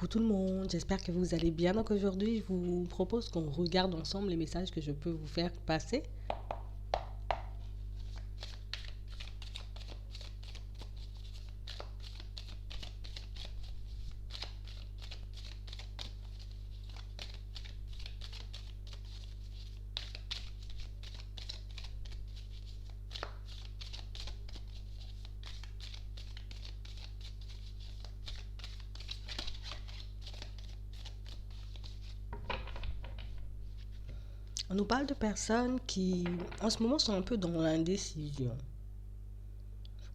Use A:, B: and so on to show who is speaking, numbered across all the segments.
A: Coucou tout le monde, j'espère que vous allez bien. Donc aujourd'hui, je vous propose qu'on regarde ensemble les messages que je peux vous faire passer. On nous parle de personnes qui, en ce moment, sont un peu dans l'indécision.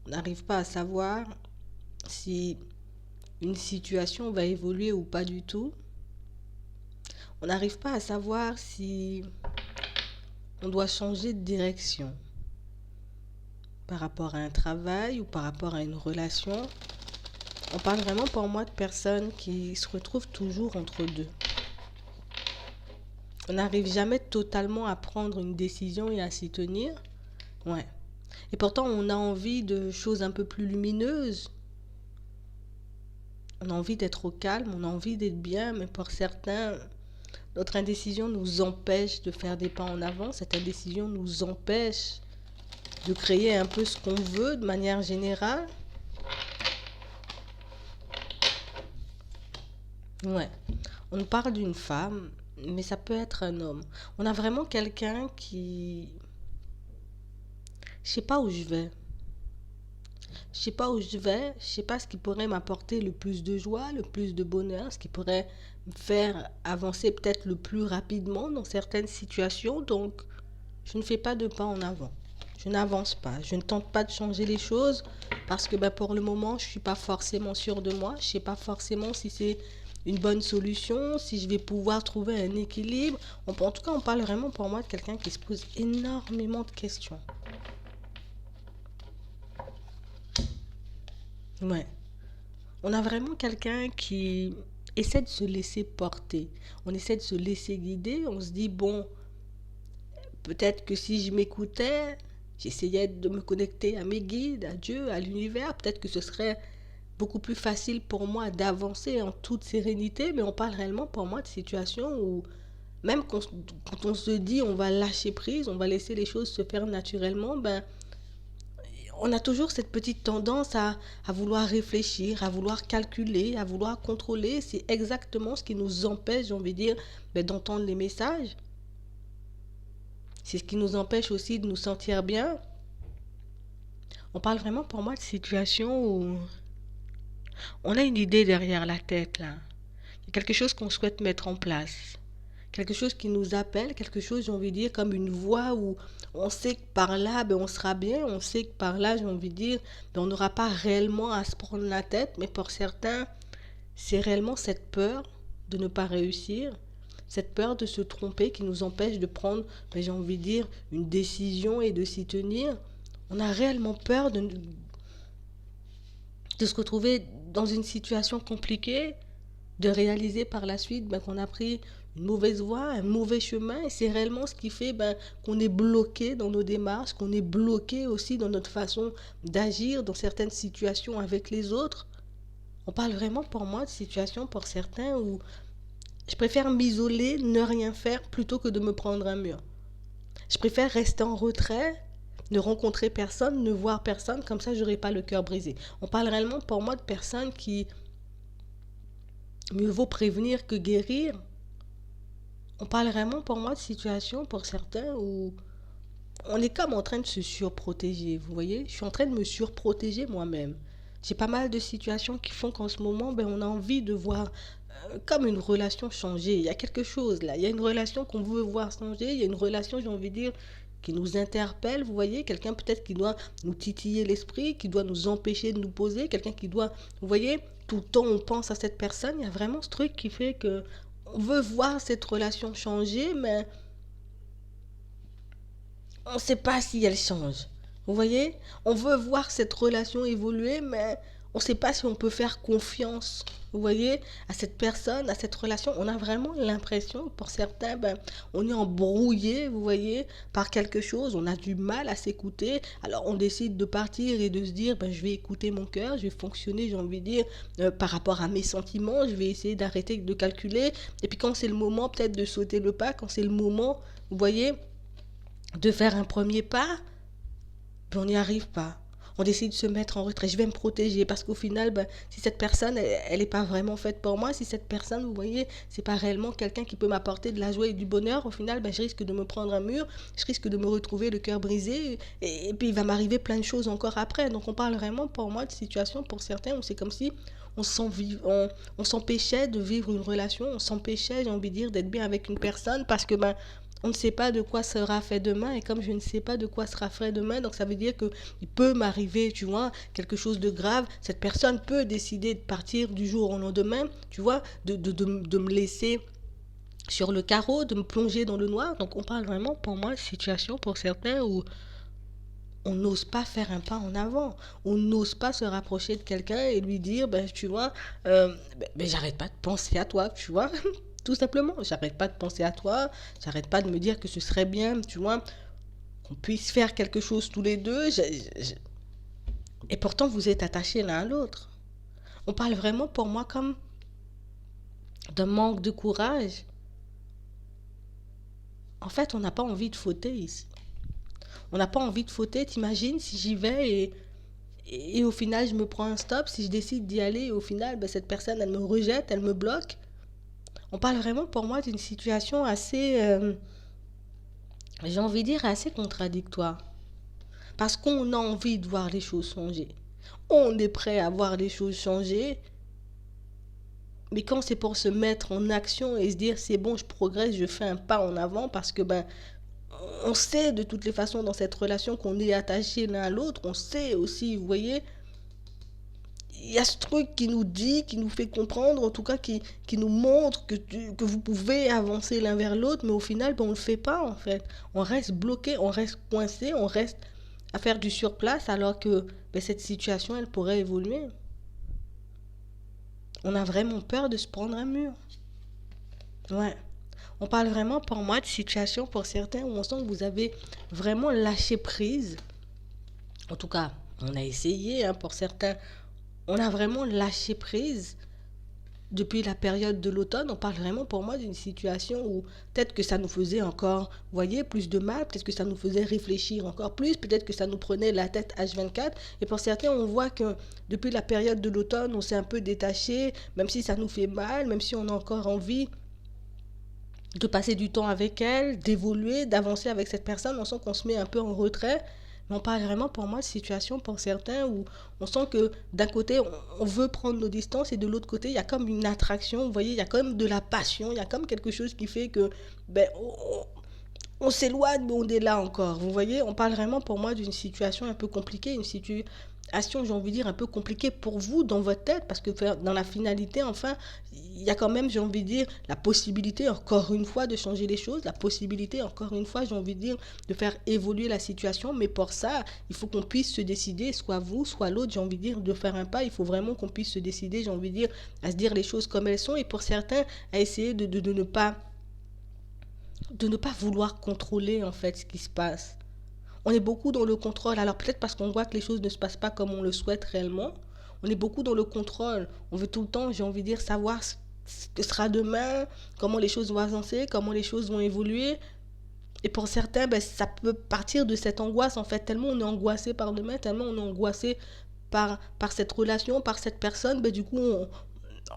A: On n'arrive pas à savoir si une situation va évoluer ou pas du tout. On n'arrive pas à savoir si on doit changer de direction par rapport à un travail ou par rapport à une relation. On parle vraiment pour moi de personnes qui se retrouvent toujours entre deux. On n'arrive jamais totalement à prendre une décision et à s'y tenir. Ouais. Et pourtant, on a envie de choses un peu plus lumineuses. On a envie d'être au calme, on a envie d'être bien, mais pour certains, notre indécision nous empêche de faire des pas en avant. Cette indécision nous empêche de créer un peu ce qu'on veut de manière générale. Ouais. On nous parle d'une femme, mais ça peut être un homme. On a vraiment quelqu'un qui... Je sais pas où je vais. Je sais pas où je vais, je sais pas ce qui pourrait m'apporter le plus de joie, le plus de bonheur, ce qui pourrait me faire avancer peut-être le plus rapidement dans certaines situations. Donc, je ne fais pas de pas en avant. Je n'avance pas. Je ne tente pas de changer les choses parce que pour le moment, je ne suis pas forcément sûre de moi. Je ne sais pas forcément si c'est une bonne solution, si je vais pouvoir trouver un équilibre. En tout cas, on parle vraiment pour moi de quelqu'un qui se pose énormément de questions. Ouais. On a vraiment quelqu'un qui essaie de se laisser porter. On essaie de se laisser guider. On se dit, bon, peut-être que si je m'écoutais, j'essayais de me connecter à mes guides, à Dieu, à l'univers, peut-être que ce serait beaucoup plus facile pour moi d'avancer en toute sérénité. Mais on parle réellement pour moi de situations où même quand on se dit on va lâcher prise, on va laisser les choses se faire naturellement, on a toujours cette petite tendance à vouloir réfléchir, à vouloir calculer, à vouloir contrôler. C'est exactement ce qui nous empêche, j'ai envie de dire, d'entendre les messages. C'est ce qui nous empêche aussi de nous sentir bien. On parle vraiment pour moi de situations où on a une idée derrière la tête, là. Il y a quelque chose qu'on souhaite mettre en place. Quelque chose qui nous appelle, quelque chose, j'ai envie de dire, comme une voie où on sait que par là, on sera bien, on sait que par là, j'ai envie de dire, on n'aura pas réellement à se prendre la tête, mais pour certains, c'est réellement cette peur de ne pas réussir, cette peur de se tromper qui nous empêche de prendre, j'ai envie de dire, une décision et de s'y tenir. On a réellement peur de se retrouver dans une situation compliquée, de réaliser par la suite qu'on a pris une mauvaise voie, un mauvais chemin. Et c'est réellement ce qui fait qu'on est bloqué dans nos démarches, qu'on est bloqué aussi dans notre façon d'agir dans certaines situations avec les autres. On parle vraiment pour moi de situations pour certains où je préfère m'isoler, ne rien faire plutôt que de me prendre un mur. Je préfère rester en retrait, ne rencontrer personne, ne voir personne, comme ça je n'aurai pas le cœur brisé. On parle réellement pour moi de personnes qui mieux vaut prévenir que guérir. On parle vraiment pour moi de situations pour certains où on est comme en train de se surprotéger, vous voyez. Je suis en train de me surprotéger moi-même. J'ai pas mal de situations qui font qu'en ce moment, on a envie de voir comme une relation changer. Il y a quelque chose là, il y a une relation qu'on veut voir changer, il y a une relation, j'ai envie de dire, qui nous interpelle, vous voyez, quelqu'un peut-être qui doit nous titiller l'esprit, qui doit nous empêcher de nous poser, quelqu'un qui doit, vous voyez, tout le temps on pense à cette personne, il y a vraiment ce truc qui fait que on veut voir cette relation changer, mais on ne sait pas si elle change. Vous voyez, on veut voir cette relation évoluer, mais on ne sait pas si on peut faire confiance, vous voyez, à cette personne, à cette relation. On a vraiment l'impression, pour certains, ben, on est embrouillé, vous voyez, par quelque chose. On a du mal à s'écouter. Alors on décide de partir et de se dire, ben, je vais écouter mon cœur, je vais fonctionner, j'ai envie de dire, par rapport à mes sentiments. Je vais essayer d'arrêter de calculer. Et puis quand c'est le moment, peut-être de sauter le pas, quand c'est le moment, vous voyez, de faire un premier pas, ben, on n'y arrive pas. On décide de se mettre en retrait. Je vais me protéger parce qu'au final, ben, si cette personne, elle n'est pas vraiment faite pour moi, si cette personne, vous voyez, c'est pas réellement quelqu'un qui peut m'apporter de la joie et du bonheur, au final, ben, je risque de me prendre un mur, je risque de me retrouver le cœur brisé et puis il va m'arriver plein de choses encore après. Donc on parle vraiment pour moi de situation pour certains où c'est comme si on s'empêchait de vivre une relation, on s'empêchait, j'ai envie de dire, d'être bien avec une personne parce que ben, on ne sait pas de quoi sera fait demain et comme je ne sais pas de quoi sera fait demain, donc ça veut dire que il peut m'arriver, tu vois, quelque chose de grave. Cette personne peut décider de partir du jour au lendemain, tu vois, de me laisser sur le carreau, de me plonger dans le noir. Donc on parle vraiment pour moi de situation pour certains où on n'ose pas faire un pas en avant. On n'ose pas se rapprocher de quelqu'un et lui dire, ben, tu vois, j'arrête pas de penser à toi, tu vois. Tout simplement, j'arrête pas de penser à toi, j'arrête pas de me dire que ce serait bien, tu vois, qu'on puisse faire quelque chose tous les deux. Et pourtant, vous êtes attachés l'un à l'autre. On parle vraiment pour moi comme d'un manque de courage. En fait, on n'a pas envie de fauter ici. On n'a pas envie de fauter. T'imagines si j'y vais et au final, je me prends un stop, si je décide d'y aller et au final, ben, cette personne, elle me rejette, elle me bloque. On parle vraiment pour moi d'une situation assez, j'ai envie de dire, assez contradictoire. Parce qu'on a envie de voir les choses changer. On est prêt à voir les choses changer. Mais quand c'est pour se mettre en action et se dire c'est bon, je progresse, je fais un pas en avant parce que ben on sait de toutes les façons dans cette relation qu'on est attaché l'un à l'autre, on sait aussi, vous voyez, il y a ce truc qui nous dit, qui nous fait comprendre, en tout cas qui nous montre que vous pouvez avancer l'un vers l'autre, mais au final, ben, on ne le fait pas en fait. On reste bloqué, on reste coincé, on reste à faire du surplace alors que ben, cette situation, elle pourrait évoluer. On a vraiment peur de se prendre un mur. Ouais. On parle vraiment pour moi de situation pour certains où on sent que vous avez vraiment lâché prise. En tout cas, on a essayé, hein, pour certains. On a vraiment lâché prise depuis la période de l'automne. On parle vraiment pour moi d'une situation où peut-être que ça nous faisait encore, vous voyez, plus de mal, peut-être que ça nous faisait réfléchir encore plus, peut-être que ça nous prenait la tête H24. Et pour certains, on voit que depuis la période de l'automne, on s'est un peu détaché, même si ça nous fait mal, même si on a encore envie de passer du temps avec elle, d'évoluer, d'avancer avec cette personne, on sent qu'on se met un peu en retrait. Mais on parle vraiment pour moi de situation pour certains où on sent que d'un côté on veut prendre nos distances et de l'autre côté il y a comme une attraction, vous voyez, il y a comme de la passion, il y a comme quelque chose qui fait que ben, on s'éloigne mais on est là encore. Vous voyez, on parle vraiment pour moi d'une situation un peu compliquée, une situation, j'ai envie de dire, un peu compliquée pour vous dans votre tête, parce que dans la finalité, enfin, il y a quand même, j'ai envie de dire, la possibilité, encore une fois, de changer les choses, la possibilité, encore une fois, j'ai envie de dire, de faire évoluer la situation, mais pour ça, il faut qu'on puisse se décider, soit vous, soit l'autre, j'ai envie de dire, de faire un pas, il faut vraiment qu'on puisse se décider, j'ai envie de dire, à se dire les choses comme elles sont, et pour certains, à essayer de ne pas vouloir contrôler, en fait, ce qui se passe. On est beaucoup dans le contrôle. Alors peut-être parce qu'on voit que les choses ne se passent pas comme on le souhaite réellement. On est beaucoup dans le contrôle. On veut tout le temps, j'ai envie de dire, savoir ce que sera demain, comment les choses vont avancer, comment les choses vont évoluer. Et pour certains, ben, ça peut partir de cette angoisse, en fait, tellement on est angoissé par demain, tellement on est angoissé par cette relation, par cette personne, ben, du coup,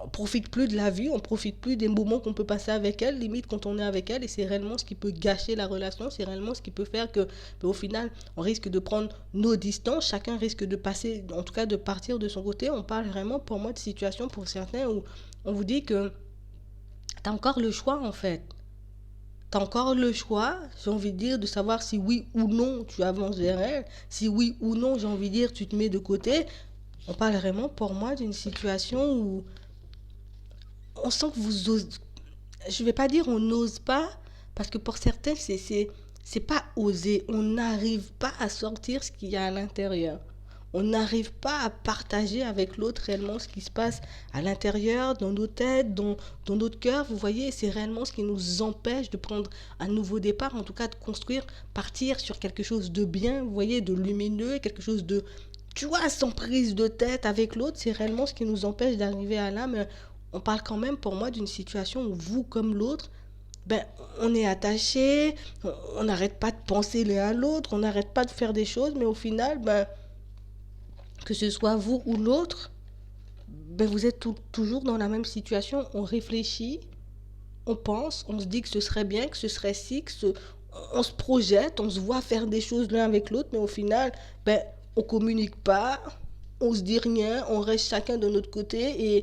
A: on profite plus de la vie, on profite plus des moments qu'on peut passer avec elle, limite quand on est avec elle, et c'est réellement ce qui peut gâcher la relation, c'est réellement ce qui peut faire que, au final, on risque de prendre nos distances, chacun risque de passer, en tout cas de partir de son côté. On parle vraiment pour moi de situation pour certains où on vous dit que t'as encore le choix en fait. T'as encore le choix, j'ai envie de dire, de savoir si oui ou non tu avances vers elle, si oui ou non, j'ai envie de dire, tu te mets de côté. On parle vraiment pour moi d'une situation où on sent que vous osez, je vais pas dire on n'ose pas, parce que pour certains, c'est pas oser. On n'arrive pas à sortir ce qu'il y a à l'intérieur. on n'arrive pas à partager avec l'autre réellement ce qui se passe à l'intérieur, dans nos têtes, dans notre cœur. Vous voyez, c'est réellement ce qui nous empêche de prendre un nouveau départ, en tout cas de construire, partir sur quelque chose de bien, vous voyez, de lumineux, quelque chose de, tu vois, sans prise de tête avec l'autre. C'est réellement ce qui nous empêche d'arriver à là. Mais on parle quand même pour moi d'une situation où vous comme l'autre, ben, on est attaché, on n'arrête pas de penser l'un à l'autre, on n'arrête pas de faire des choses, mais au final, ben, que ce soit vous ou l'autre, ben vous êtes toujours dans la même situation. On réfléchit, on pense, on se dit que ce serait bien, que ce serait si, on se projette, on se voit faire des choses l'un avec l'autre, mais au final, ben, on communique pas, on se dit rien, on reste chacun de notre côté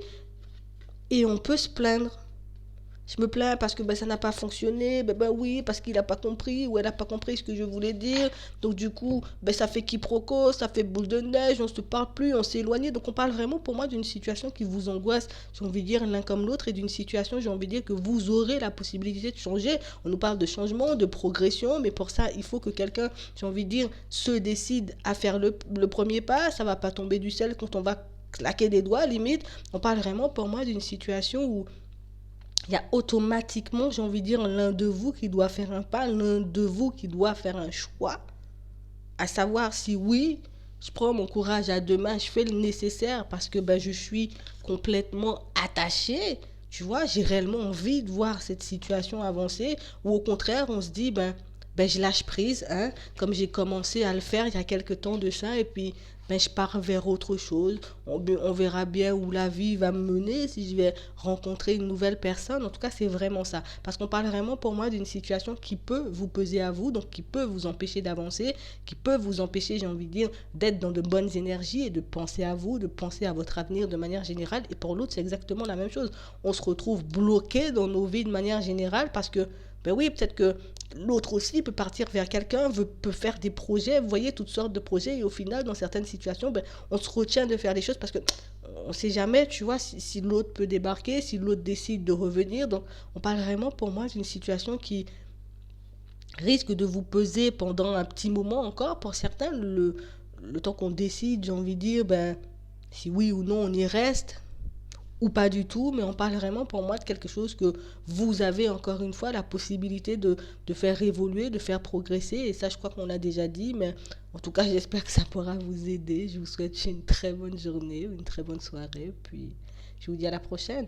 A: et on peut se plaindre. Je me plains parce que ben, ça n'a pas fonctionné, ben oui, parce qu'il n'a pas compris ou elle n'a pas compris ce que je voulais dire. Donc du coup, ben, ça fait quiproquo, ça fait boule de neige, on ne se parle plus, on s'est éloigné. Donc on parle vraiment pour moi d'une situation qui vous angoisse, j'ai envie de dire, l'un comme l'autre, et d'une situation, j'ai envie de dire, que vous aurez la possibilité de changer. On nous parle de changement, de progression, mais pour ça, il faut que quelqu'un, j'ai envie de dire, se décide à faire le premier pas. Ça ne va pas tomber du ciel quand on va claquer des doigts, limite. On parle vraiment pour moi d'une situation où il y a automatiquement, j'ai envie de dire, l'un de vous qui doit faire un pas, l'un de vous qui doit faire un choix, à savoir si oui, je prends mon courage à deux mains, je fais le nécessaire parce que ben, je suis complètement attachée, tu vois, j'ai réellement envie de voir cette situation avancer, ou au contraire, on se dit, ben je lâche prise, hein, comme j'ai commencé à le faire il y a quelques temps de ça, et puis ben, je pars vers autre chose. On verra bien où la vie va me mener, si je vais rencontrer une nouvelle personne. En tout cas, c'est vraiment ça. Parce qu'on parle vraiment pour moi d'une situation qui peut vous peser à vous, donc qui peut vous empêcher d'avancer, qui peut vous empêcher, j'ai envie de dire, d'être dans de bonnes énergies et de penser à vous, de penser à votre avenir de manière générale. Et pour l'autre, c'est exactement la même chose. On se retrouve bloqué dans nos vies de manière générale parce que, ben oui, peut-être que l'autre aussi peut partir vers quelqu'un, peut faire des projets, vous voyez, toutes sortes de projets, et au final, dans certaines situations, ben, on se retient de faire des choses parce que on ne sait jamais, tu vois, si l'autre peut débarquer, si l'autre décide de revenir. Donc, on parle vraiment pour moi d'une situation qui risque de vous peser pendant un petit moment encore. Pour certains, le temps qu'on décide, j'ai envie de dire, ben, si oui ou non on y reste, ou pas du tout, mais on parle vraiment pour moi de quelque chose que vous avez encore une fois la possibilité de faire évoluer, de faire progresser, et ça je crois qu'on l'a déjà dit, mais en tout cas j'espère que ça pourra vous aider. Je vous souhaite une très bonne journée, une très bonne soirée, puis je vous dis à la prochaine.